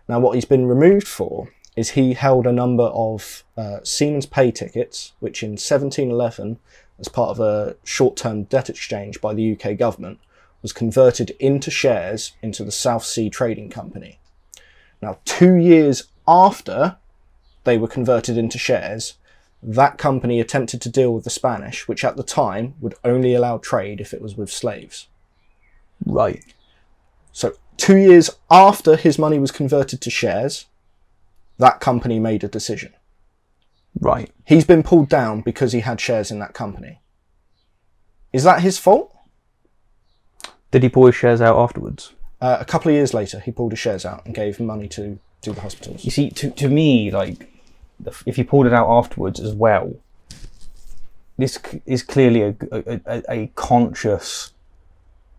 Now, what he's been removed for is he held a number of Seamen's pay tickets, which in 1711, as part of a short-term debt exchange by the UK government, was converted into shares into the South Sea Trading Company. Now, 2 years after they were converted into shares, that company attempted to deal with the Spanish, which at the time would only allow trade if it was with slaves. Right. So 2 years after his money was converted to shares, that company made a decision. Right. He's been pulled down because he had shares in that company. Is that his fault? Did he pull his shares out afterwards? A couple of years later, he pulled his shares out and gave money to the hospitals. You see, to me, like, if he pulled it out afterwards as well, this is clearly a conscious,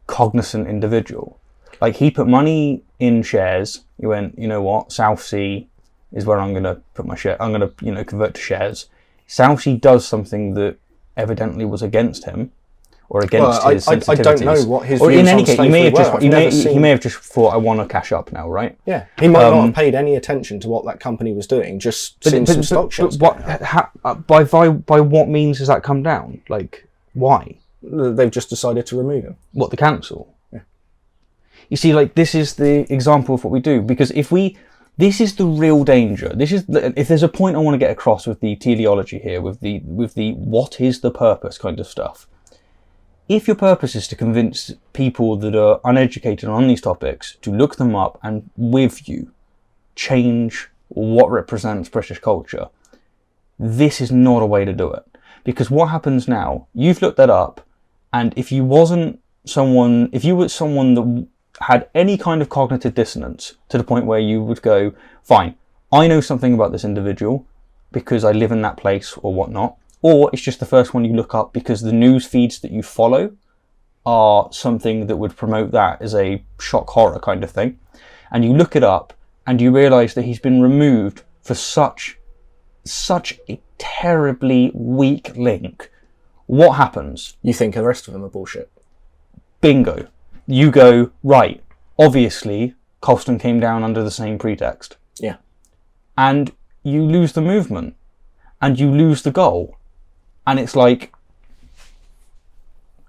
cognizant individual. Like, he put money in shares. He went, you know what, South Sea is where I'm going to put my share. I'm going to, you know, convert to shares. South Sea does something that evidently was against him, or against his sensitivities. I don't know what his or views in any on case, slavery he may have just thought, I want to cash up now, right? Yeah, he might not have paid any attention to what that company was doing, just seen some stock shares. By what means has that come down? Like, why? They've just decided to remove him. What, the council? Yeah. You see, like, this is the example of what we do, because this is the real danger. If there's a point I want to get across with the teleology here, with the what is the purpose kind of stuff. If your purpose is to convince people that are uneducated on these topics to look them up and with you change what represents British culture, this is not a way to do it. Because what happens now, you've looked that up, and if you were someone that had any kind of cognitive dissonance to the point where you would go, fine, I know something about this individual because I live in that place or whatnot, or it's just the first one you look up because the news feeds that you follow are something that would promote that as a shock horror kind of thing, and you look it up and you realise that he's been removed for such a terribly weak link. What happens? You think the rest of them are bullshit. Bingo. You go, right, obviously, Colston came down under the same pretext. Yeah. And you lose the movement. And you lose the goal. And it's like,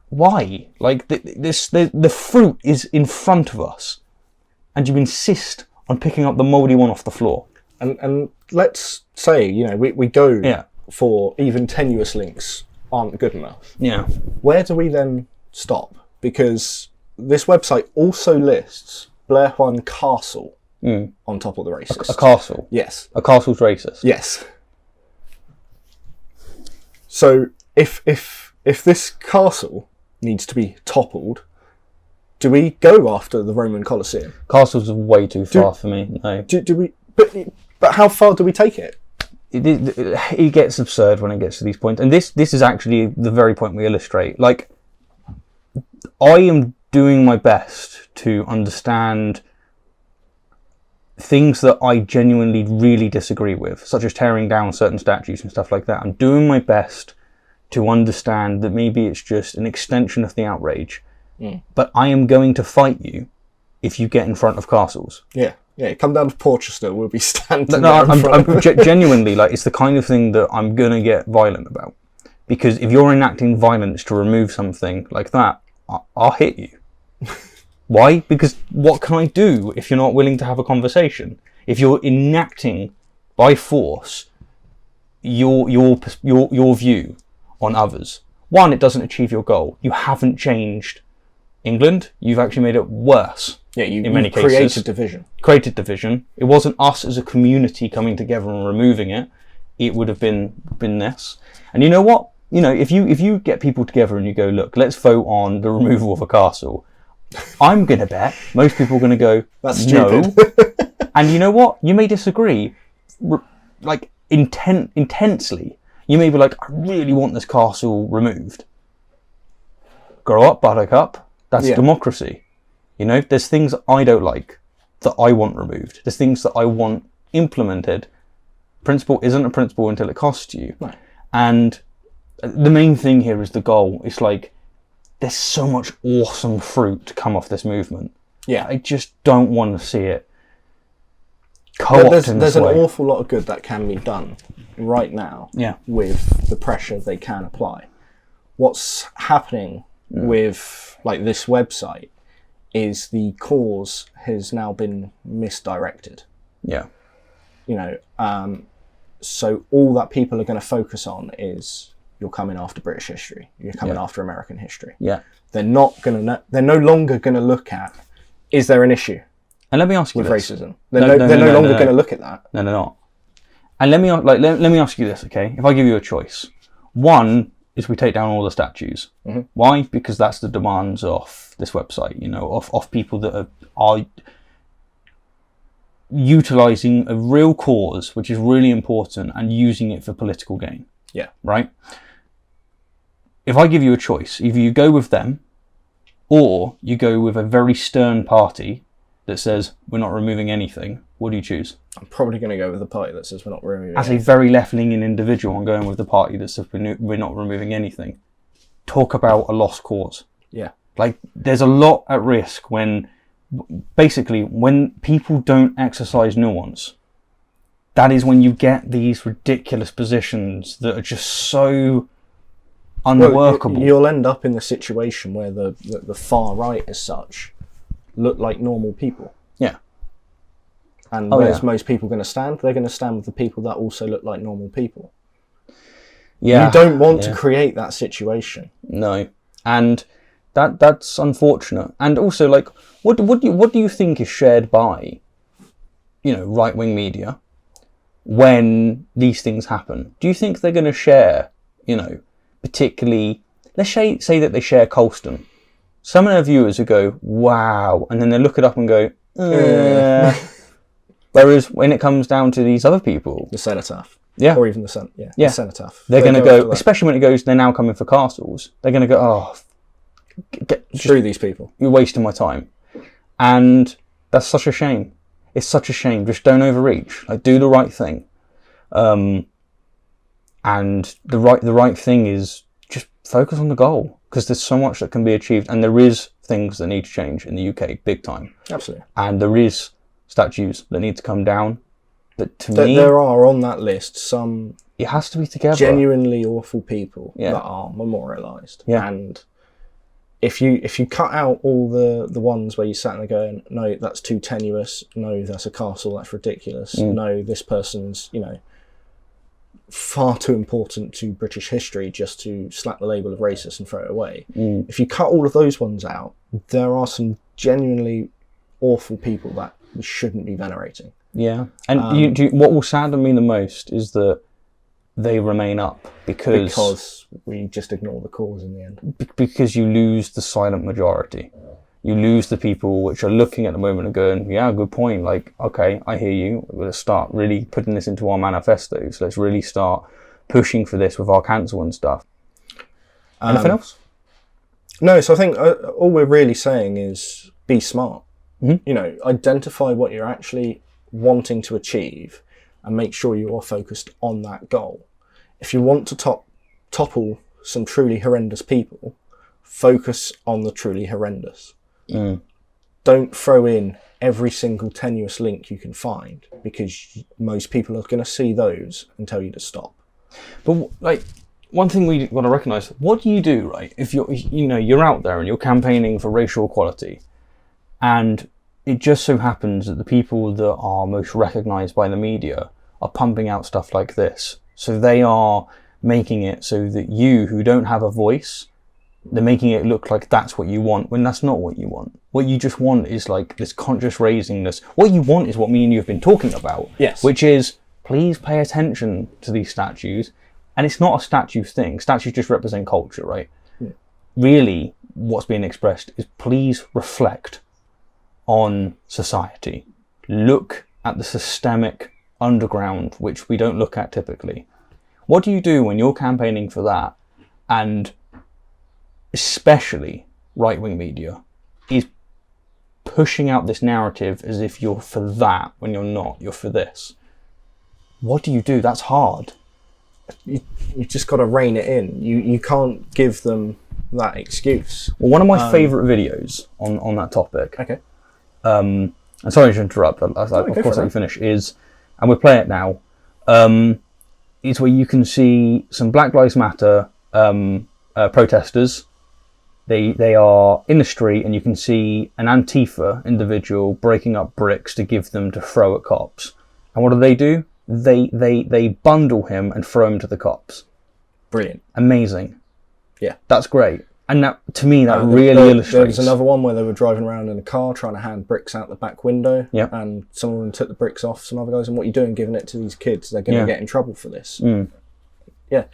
why? Like, the fruit is in front of us. And you insist on picking up the mouldy one off the floor. And let's say, you know, we go for even tenuous links aren't good enough. Yeah. Where do we then stop? Because this website also lists Blair One Castle on top of the racist. A castle? Yes. A castle's racist? Yes. So if this castle needs to be toppled, do we go after the Roman Colosseum? Castles are way too far for me. No. Do we? But how far do we take it? It gets absurd when it gets to these points, and this is actually the very point we illustrate. Like, I am doing my best to understand things that I genuinely really disagree with, such as tearing down certain statues and stuff like that. I'm doing my best to understand that maybe it's just an extension of the outrage, but I am going to fight you if you get in front of castles. Yeah, come down to Porchester, we'll be standing I'm genuinely, like, it's the kind of thing that I'm going to get violent about. Because if you're enacting violence to remove something like that, I'll hit you. Why? Because what can I do if you're not willing to have a conversation? If you're enacting by force your view on others, one, it doesn't achieve your goal. You haven't changed England. You've actually made it worse. Yeah, in many cases created division. Created division. It wasn't us as a community coming together and removing it. It would have been this. And you know what? You know, if you get people together and you go, look, let's vote on the removal of a castle, I'm going to bet most people are going to go, that's stupid. No. And you know what? You may disagree, like intensely. You may be like, I really want this castle removed. Grow up, buttercup. That's democracy. You know, there's things I don't like that I want removed. There's things that I want implemented. Principle isn't a principle until it costs you. Right. And the main thing here is the goal. It's like, there's so much awesome fruit to come off this movement. Yeah. I just don't want to see it co-opted in this There's way. an awful lot of good that can be done right now with the pressure they can apply. What's happening with like this website is the cause has now been misdirected. Yeah. You know, so all that people are going to focus on is you're coming after British history, you're coming after American history. Yeah. They're no longer going to look at, is there an issue And let me ask you with this. racism? They're no longer going to look at that. No, they're not. And let me ask you this, okay? If I give you a choice, one is we take down all the statues. Mm-hmm. Why? Because that's the demands of this website. You know, of people that are utilising a real cause, which is really important, and using it for political gain. Yeah. Right? If I give you a choice, either you go with them, or you go with a very stern party that says, we're not removing anything, what do you choose? I'm probably going to go with the party that says we're not removing As anything. a very left-leaning individual, I'm going with the party that says we're not removing anything. Talk about a lost cause. Yeah. Like, there's a lot at risk when people don't exercise nuance. That is when you get these ridiculous positions that are just so unworkable. Well, you'll end up in the situation where the far right as such look like normal people. Yeah. And where's most people going to stand? They're going to stand with the people that also look like normal people. Yeah. You don't want to create that situation. No. And that's unfortunate. And also, like, what do you think is shared by, you know, right-wing media when these things happen? Do you think they're going to share, you know, particularly, let's say that they share Colston. Some of their viewers who go, wow, and then they look it up and go, Whereas when it comes down to these other people, the cenotaph, or even the cenotaph, they're going to go, especially when it goes, they're now coming for castles. They're going to go, oh, screw these people. You're wasting my time, and that's such a shame. It's such a shame. Just don't overreach. Like, do the right thing. And the right thing is just focus on the goal, because there's so much that can be achieved, and there is things that need to change in the UK big time. Absolutely. And there is statues that need to come down. But to me, there are on that list some. It has to be together. Genuinely awful people that are memorialised. Yeah. And if you cut out all the ones where you sat there going, no, that's too tenuous. No, that's a castle. That's ridiculous. No, this person's, you know, far too important to British history just to slap the label of racist and throw it away. If you cut all of those ones out, there are some genuinely awful people that we shouldn't be venerating. Yeah. And what will sadden me the most is that they remain up because we just ignore the cause in the end. Because you lose the silent majority. You lose the people which are looking at the moment and going, yeah, good point. Like, okay, I hear you. Let's start really putting this into our manifestos. Let's really start pushing for this with our council and stuff. Anything else? No, so I think all we're really saying is be smart. You know, identify what you're actually wanting to achieve and make sure you are focused on that goal. If you want to topple some truly horrendous people, focus on the truly horrendous. Don't throw in every single tenuous link you can find, because most people are going to see those and tell you to stop. But like, one thing we want to recognise, what do you do, right? If you're out there and you're campaigning for racial equality, and it just so happens that the people that are most recognised by the media are pumping out stuff like this. So they are making it so that you, who don't have a voice, they're making it look like that's what you want, when that's not what you want. What you just want is like this conscious raisingness. What you want is what me and you have been talking about. Yes. Which is, please pay attention to these statues. And it's not a statue thing. Statues just represent culture, right? Yeah. Really, what's being expressed is please reflect on society. Look at the systemic underground, which we don't look at typically. What do you do when you're campaigning for that, and especially right-wing media is pushing out this narrative as if you're for that when you're not, you're for this? What do you do? That's hard. You just got to rein it in. You can't give them that excuse. Well, one of my favourite videos on that topic, Okay. and sorry to interrupt, but of course let you finish, is, and we'll play it now, is where you can see some Black Lives Matter protesters. They are in the street, and you can see an Antifa individual breaking up bricks to give them to throw at cops. And what do? They bundle him and throw him to the cops. Brilliant. Amazing. Yeah. That's great. And that, to me, that really illustrates. There was another one where they were driving around in a car trying to hand bricks out the back window. Yep. And some of them took the bricks off some other guys. And what are you doing giving it to these kids? They're going to get in trouble for this. Mm. Yeah.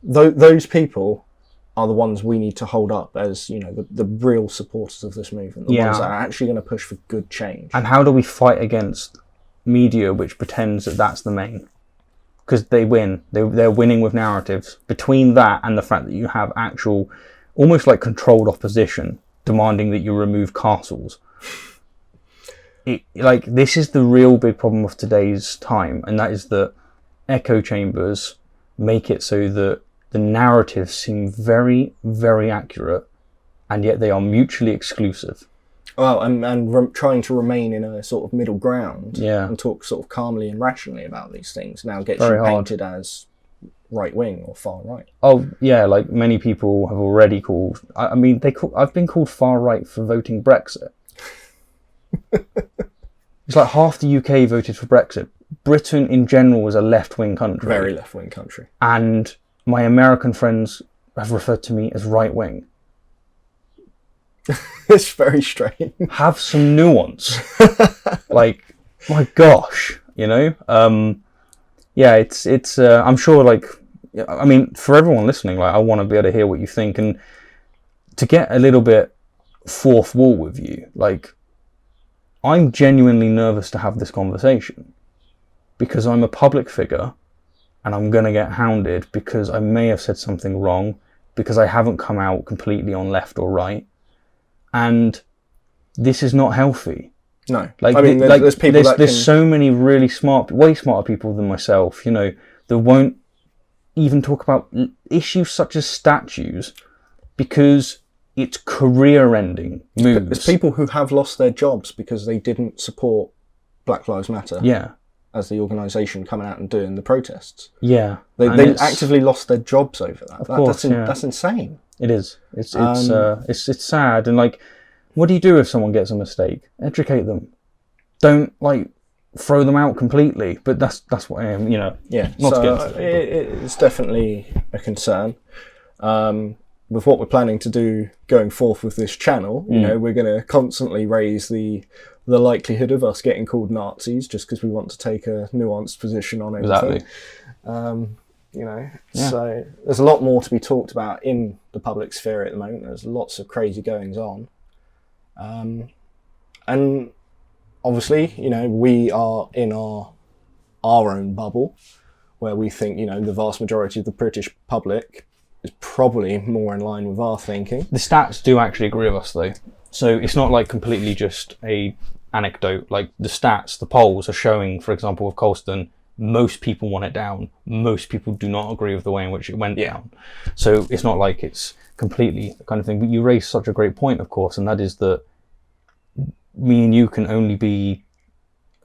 Those people are the ones we need to hold up as, you know, the real supporters of this movement. The ones that are actually going to push for good change. And how do we fight against media which pretends that that's the main? Because they win. They're winning with narratives. Between that and the fact that you have actual, almost like controlled opposition demanding that you remove castles. This is the real big problem of today's time, and that is that echo chambers make it so that the narratives seem very, very accurate, and yet they are mutually exclusive. Well, and trying to remain in a sort of middle ground and talk sort of calmly and rationally about these things now gets you painted as right wing or far right. Oh yeah, like many people have already called. I mean, I've been called far right for voting Brexit. It's like half the UK voted for Brexit. Britain in general is a left-wing country. Very left-wing country. And my American friends have referred to me as right-wing. It's very strange. Have some nuance. Like, my gosh, you know? Yeah, it's I'm sure, like, I mean, for everyone listening, like, I want to be able to hear what you think, and to get a little bit fourth wall with you, like, I'm genuinely nervous to have this conversation because I'm a public figure and I'm going to get hounded because I may have said something wrong, because I haven't come out completely on left or right. And this is not healthy. No. Like, I mean, there's people there's so many really way smarter people than myself, you know, that won't even talk about issues such as statues because it's career-ending moves. There's people who have lost their jobs because they didn't support Black Lives Matter. Yeah. As the organisation coming out and doing the protests. Yeah. They actively lost their jobs over that. Of course, that's insane. It is. It's sad. And like, what do you do if someone gets a mistake? Educate them. Don't like throw them out completely. But that's what I am. You know. Yeah. Not so it's definitely a concern. With what we're planning to do going forth with this channel, you know, we're going to constantly raise the likelihood of us getting called Nazis just because we want to take a nuanced position on everything. Exactly. You know, so there's a lot more to be talked about in the public sphere at the moment. There's lots of crazy goings on. And obviously, you know, we are in our own bubble where we think, you know, the vast majority of the British public is probably more in line with our thinking. The stats do actually agree with us, though. So it's not like completely just a anecdote. Like, the stats, the polls are showing, for example, with Colston, most people want it down. Most people do not agree with the way in which it went down. So it's not like it's completely the kind of thing. But you raise such a great point, of course, and that is that me and you can only be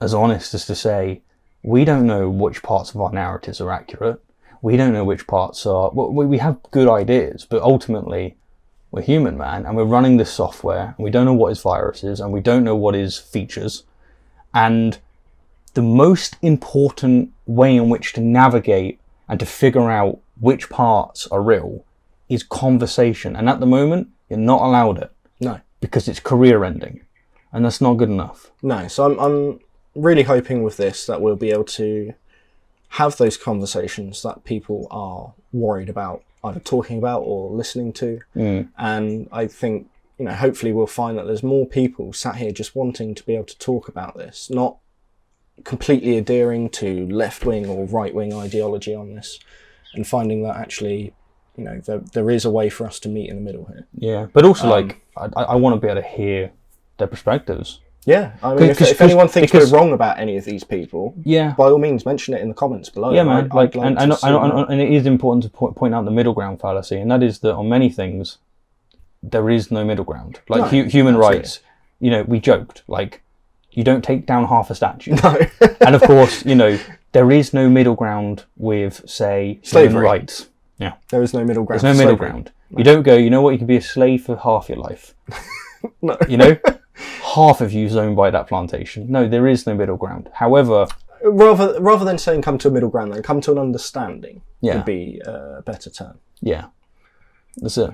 as honest as to say, we don't know which parts of our narratives are accurate. We don't know which parts are... Well, we have good ideas, but ultimately, we're human, man, and we're running this software, and we don't know what is viruses, and we don't know what is features. And the most important way in which to navigate and to figure out which parts are real is conversation. And at the moment, you're not allowed it. No. Because it's career ending. And that's not good enough. No. So I'm really hoping with this that we'll be able to have those conversations that people are worried about either talking about or listening to. And I think, hopefully we'll find that there's more people sat here just wanting to be able to talk about this, not completely adhering to left-wing or right-wing ideology on this, and finding that actually, there is a way for us to meet in the middle here. Yeah, but also I want to be able to hear their perspectives. Yeah, I mean, if anyone thinks we're wrong about any of these people, by all means, mention it in the comments below. Yeah, man. And it is important to point out the middle ground fallacy, and that is that on many things, there is no middle ground. Like human rights, we joked, like, you don't take down half a statue. No. And of course, there is no middle ground with, say, slavery. Human rights. Yeah. There is no middle ground. There's no middle ground. No. You don't go, you know what, you can be a slave for half your life. No. Half of you is owned by that plantation. No, there is no middle ground. However, rather than saying come to a middle ground, then come to an understanding would be a better term. Yeah, that's it.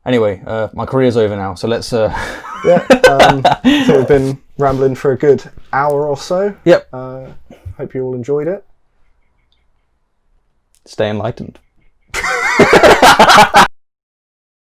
Anyway, my career's over now, so let's. I think we've been rambling for a good hour or so. Yep. Hope you all enjoyed it. Stay enlightened.